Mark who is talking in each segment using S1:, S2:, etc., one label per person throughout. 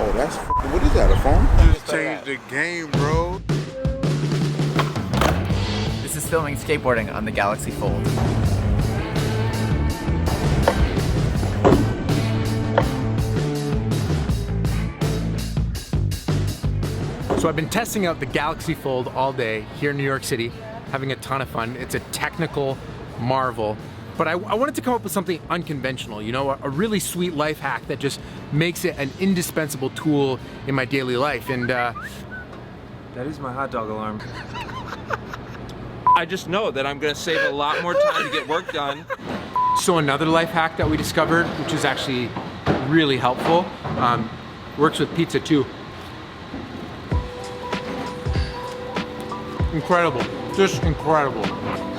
S1: Oh, that's what is that? A phone?
S2: Just changed the game, bro.
S3: This is filming skateboarding on the Galaxy Fold.
S4: So I've been testing out the Galaxy Fold all day here in New York City, having a ton of fun. It's a technical marvel, but I wanted to come up with something unconventional, you know, a really sweet life hack that just makes it an indispensable tool in my daily life. And
S5: that is my hot dog alarm. I just know that I'm gonna save a lot more time to get work done.
S4: so another life hack that we discovered, which is actually really helpful, works with pizza too. Incredible, just incredible.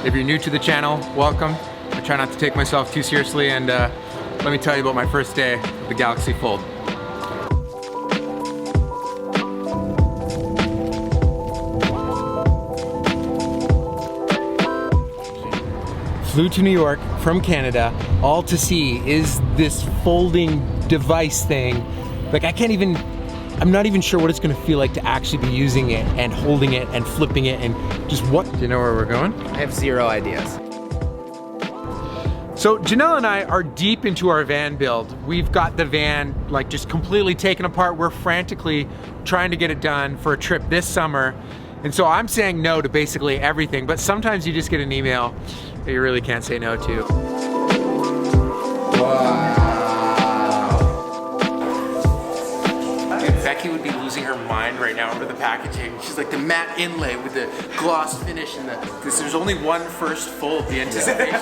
S4: If you're new to the channel, welcome. I try not to take myself too seriously, and let me tell you about my first day with the Galaxy Fold. Flew to New York from Canada, all to see is this folding device thing. Like I'm not even sure what it's gonna feel like to actually be using it and holding it and flipping it and just what. Do you know where we're going?
S3: I have zero ideas.
S4: So Janelle and I are deep into our van build. We've got the van like just completely taken apart. We're frantically trying to get it done for a trip this summer. And so I'm saying no to basically everything, but sometimes you just get an email that you really can't say no to.
S1: Wow.
S4: Becky would be losing her mind right now over the packaging. She's like, the matte inlay with the gloss finish and because there's only one first fold, the anticipation.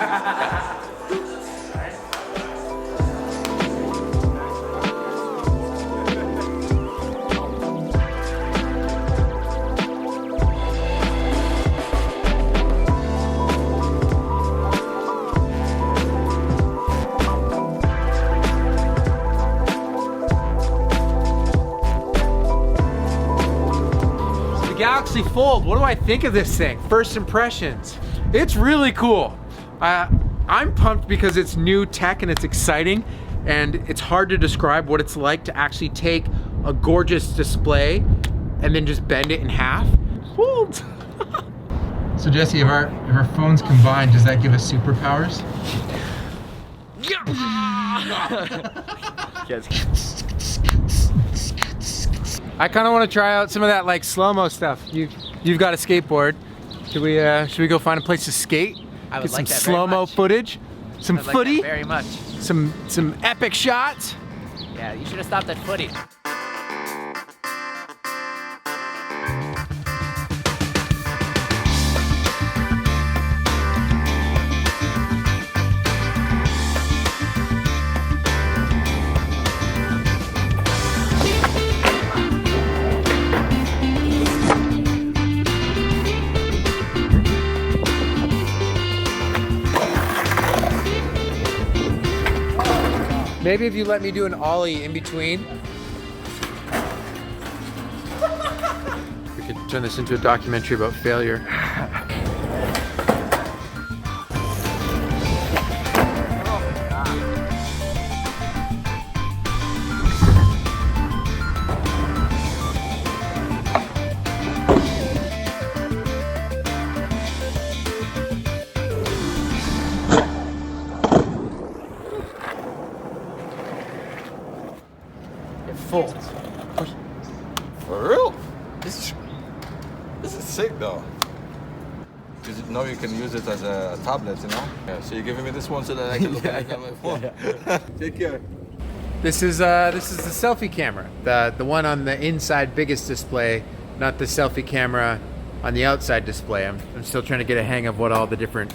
S4: Galaxy Fold, what do I think of this thing? First impressions. It's really cool. I'm pumped because it's new tech and it's exciting, and it's hard to describe what it's like to actually take a gorgeous display and then just bend it in half. Fold. So Jesse, if our phones combined, does that give us superpowers? I kind of want to try out some of that like slow-mo stuff. You've got a skateboard. Should we go find a place to skate?
S3: I would
S4: Get
S3: like
S4: some
S3: that very
S4: slow-mo
S3: much.
S4: footage, some
S3: I'd like
S4: footy,
S3: that very much.
S4: some epic shots.
S3: Yeah, you should have stopped at footy.
S4: Maybe if you let me do an ollie in between. We could turn this into a documentary about failure. Folds.
S2: For real? This is sick though. Because you know you can use it as a tablet, you know? Yeah, so you're giving me this one so that I can look at it on my phone. Take care.
S4: This is the selfie camera, the one on the inside biggest display, not the selfie camera on the outside display. I'm still trying to get a hang of what all the different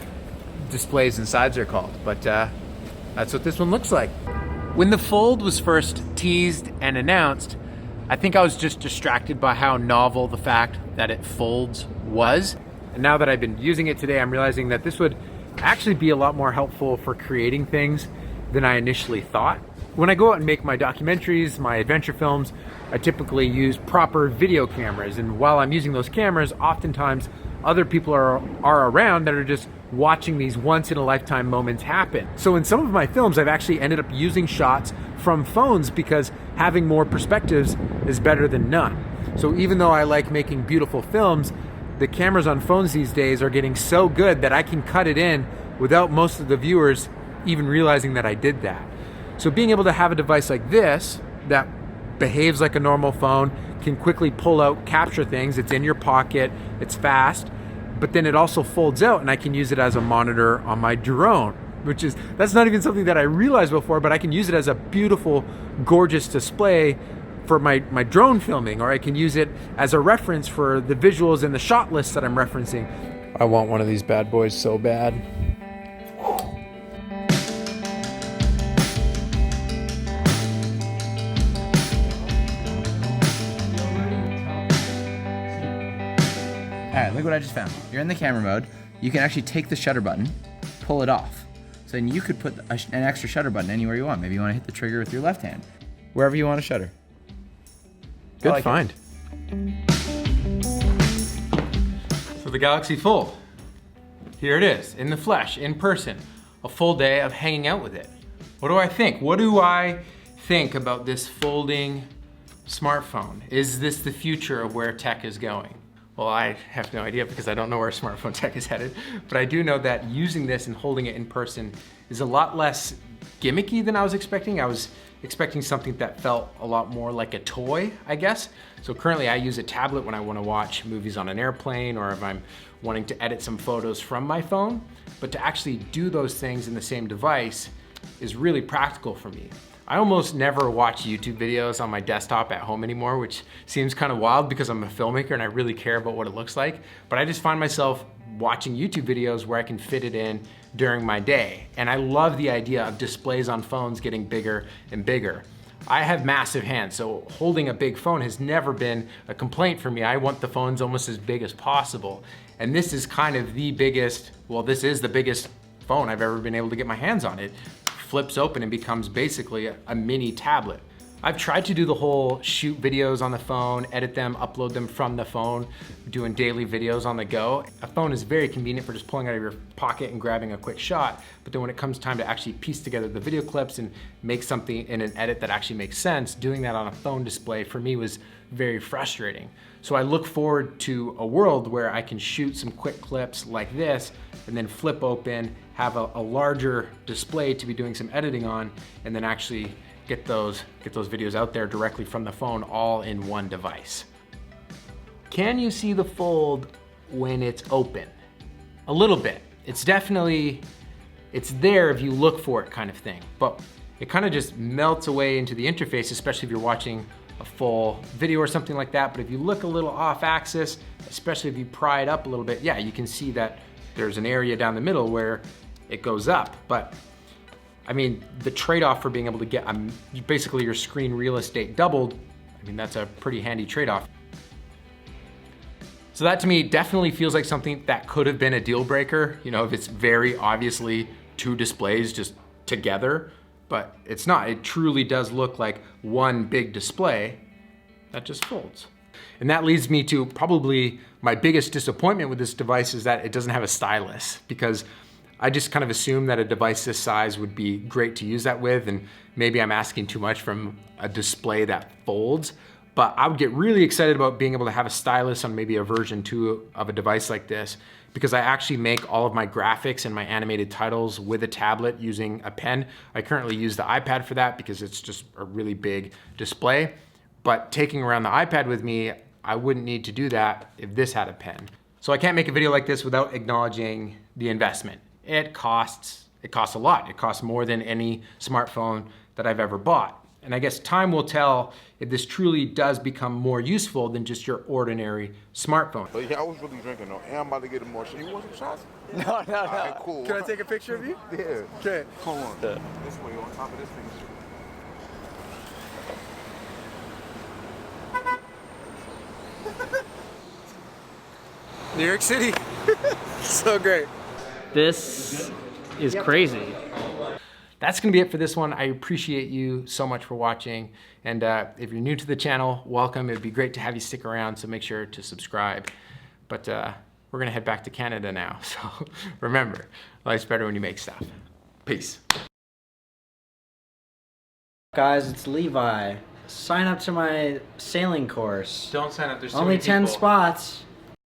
S4: displays and sides are called, but that's what this one looks like. When the Fold was first teased and announced, I think I was just distracted by how novel the fact that it folds was. And now that I've been using it today, I'm realizing that this would actually be a lot more helpful for creating things than I initially thought. When I go out and make my documentaries, my adventure films, I typically use proper video cameras. And while I'm using those cameras, oftentimes other people are around that are just watching these once-in-a-lifetime moments happen. So in some of my films, I've actually ended up using shots from phones because having more perspectives is better than none. So even though I like making beautiful films, the cameras on phones these days are getting so good that I can cut it in without most of the viewers even realizing that I did that. So being able to have a device like this that behaves like a normal phone, can quickly pull out, capture things, it's in your pocket, it's fast, but then it also folds out and I can use it as a monitor on my drone, that's not even something that I realized before, but I can use it as a beautiful, gorgeous display for my drone filming, or I can use it as a reference for the visuals and the shot lists that I'm referencing. I want one of these bad boys so bad.
S3: All right, look what I just found. You're in the camera mode. You can actually take the shutter button, pull it off. So then you could put an extra shutter button anywhere you want. Maybe you want to hit the trigger with your left hand. Wherever you want to shutter.
S4: Good find. So the Galaxy Fold. Here it is, in the flesh, in person. A full day of hanging out with it. What do I think? What do I think about this folding smartphone? Is this the future of where tech is going? Well, I have no idea because I don't know where smartphone tech is headed, but I do know that using this and holding it in person is a lot less gimmicky than I was expecting. I was expecting something that felt a lot more like a toy, I guess. So currently I use a tablet when I want to watch movies on an airplane or if I'm wanting to edit some photos from my phone, but to actually do those things in the same device is really practical for me. I almost never watch YouTube videos on my desktop at home anymore, which seems kind of wild because I'm a filmmaker and I really care about what it looks like. But I just find myself watching YouTube videos where I can fit it in during my day. And I love the idea of displays on phones getting bigger and bigger. I have massive hands, so holding a big phone has never been a complaint for me. I want the phones almost as big as possible. And this is kind of the biggest, well, this is the biggest phone I've ever been able to get my hands on. It flips open and becomes basically a mini tablet. I've tried to do the whole shoot videos on the phone, edit them, upload them from the phone, doing daily videos on the go. A phone is very convenient for just pulling out of your pocket and grabbing a quick shot, but then when it comes time to actually piece together the video clips and make something in an edit that actually makes sense, doing that on a phone display for me was very frustrating. So I look forward to a world where I can shoot some quick clips like this and then flip open, have a larger display to be doing some editing on, and then actually get those videos out there directly from the phone all in one device. Can you see the fold when it's open? A little bit. It's definitely, it's there if you look for it kind of thing, but it kind of just melts away into the interface, especially if you're watching a full video or something like that. But if you look a little off axis, especially if you pry it up a little bit, yeah, you can see that there's an area down the middle where it goes up. But I mean, the trade-off for being able to get basically your screen real estate doubled, I mean, that's a pretty handy trade-off. So that to me definitely feels like something that could have been a deal breaker, you know, if it's very obviously two displays just together, but it's not. It truly does look like one big display that just folds. And that leads me to probably my biggest disappointment with this device is that it doesn't have a stylus, because I just kind of assumed that a device this size would be great to use that with, and maybe I'm asking too much from a display that folds, but I would get really excited about being able to have a stylus on maybe a version 2 of a device like this, because I actually make all of my graphics and my animated titles with a tablet using a pen. I currently use the iPad for that because it's just a really big display, but taking around the iPad with me, I wouldn't need to do that if this had a pen. So I can't make a video like this without acknowledging the investment. It costs a lot. It costs more than any smartphone that I've ever bought. And I guess time will tell if this truly does become more useful than just your ordinary smartphone.
S1: But yeah, I was really drinking though. And I'm about to get more shit. You want some shots?
S4: No.
S1: All right, cool.
S4: Can I take a picture of you?
S1: Yeah.
S4: Okay.
S1: Hold on. This way, on top of this thing.
S4: New York City. So great.
S6: This is crazy.
S4: That's gonna be it for this one. I appreciate you so much for watching. And if you're new to the channel, welcome. It'd be great to have you stick around, so make sure to subscribe. But we're we're gonna head back to Canada now. So remember, life's better when you make stuff. Peace.
S7: Guys, it's Levi. Sign up to my sailing course.
S4: Don't sign up. There's
S7: Only 10 spots.